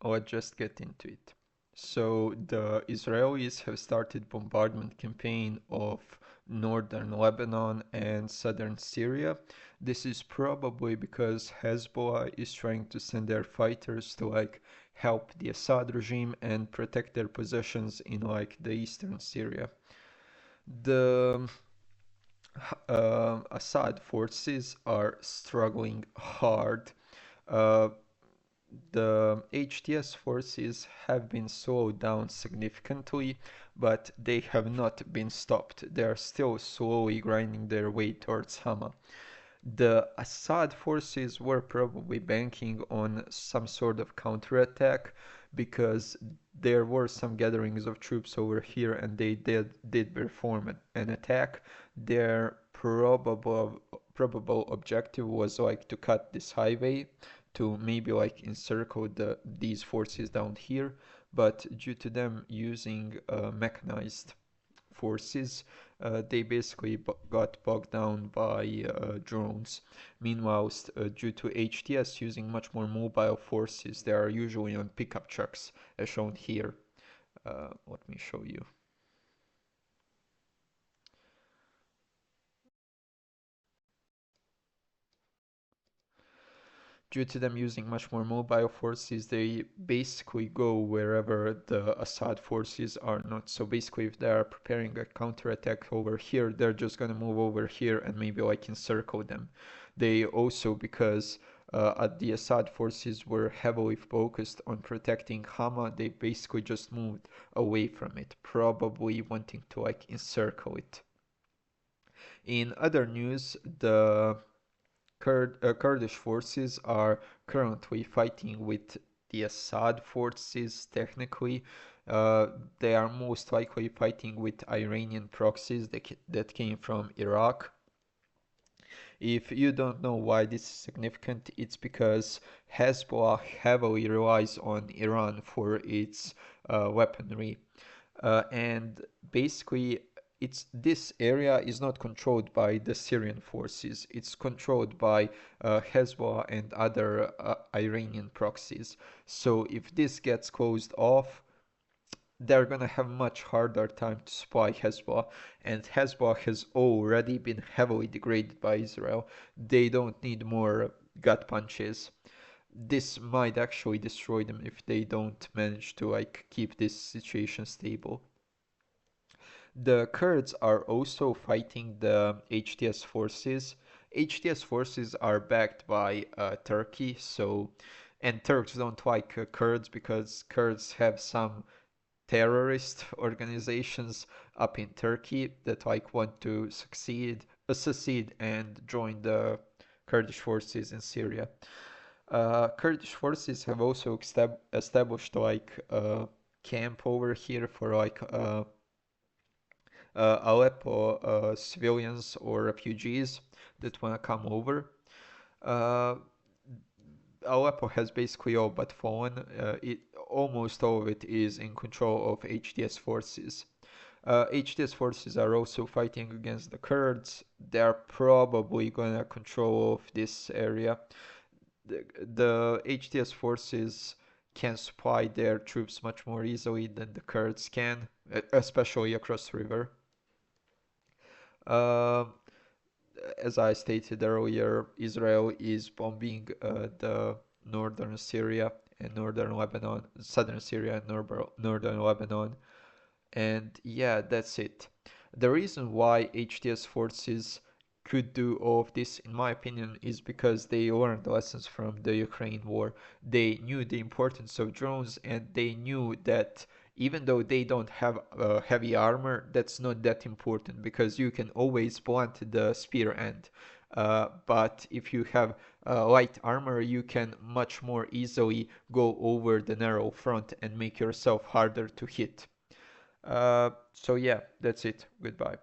let's just get into it. So the Israelis have started bombardment campaign of northern Lebanon and southern Syria. This is probably because Hezbollah is trying to send their fighters to help the Assad regime and protect their possessions in the eastern Syria. The Assad forces are struggling hard. Uh, the HTS forces have been slowed down significantly, but they have not been stopped. They are still slowly grinding their way towards Hama. The Assad forces were probably banking on some sort of counterattack because there were some gatherings of troops over here and they did perform an attack. Their probable objective was to cut this highway to maybe encircle these forces down here, but due to them using mechanized forces, they basically got bogged down by drones. Meanwhile, due to HTS using much more mobile forces, they are usually on pickup trucks, as shown here. Let me show you. Due to them using much more mobile forces, they basically go wherever the Assad forces are not. So basically, if they are preparing a counterattack over here, they're just gonna move over here and maybe encircle them. They also, because the Assad forces were heavily focused on protecting Hama, they basically just moved away from it, probably wanting to encircle it. In other news, the Kurdish forces are currently fighting with the Assad forces technically. Uh, they are most likely fighting with Iranian proxies that came from Iraq. If you don't know why this is significant, it's because Hezbollah heavily relies on Iran for its weaponry. And basically, this area is not controlled by the Syrian forces. It's controlled by Hezbollah and other Iranian proxies. So if this gets closed off, they're gonna have much harder time to supply Hezbollah, and Hezbollah has already been heavily degraded by Israel. They don't need more gut punches. This might actually destroy them if they don't manage to keep this situation stable. The Kurds are also fighting the HTS forces. HTS forces are backed by Turkey, so and Turks don't like Kurds because Kurds have some terrorist organizations up in Turkey that want to secede and join the Kurdish forces in Syria. Kurdish forces have also established a camp over here for Aleppo civilians or refugees that want to come over. Uh, Aleppo has basically all but fallen. Almost all of it is in control of HTS forces. HTS forces are also fighting against the Kurds. They are probably gonna control of this area. The HTS forces can supply their troops much more easily than the Kurds can, especially across the river. Um, as I stated earlier, Israel is bombing the northern Syria and northern Lebanon, southern Syria and northern Lebanon. And yeah, that's it. The reason why HTS forces could do all of this, in my opinion, is because they learned lessons from the Ukraine war. They knew the importance of drones and they knew that even though they don't have heavy armor, that's not that important because you can always blunt the spear end. But if you have light armor, you can much more easily go over the narrow front and make yourself harder to hit. So yeah, that's it. Goodbye.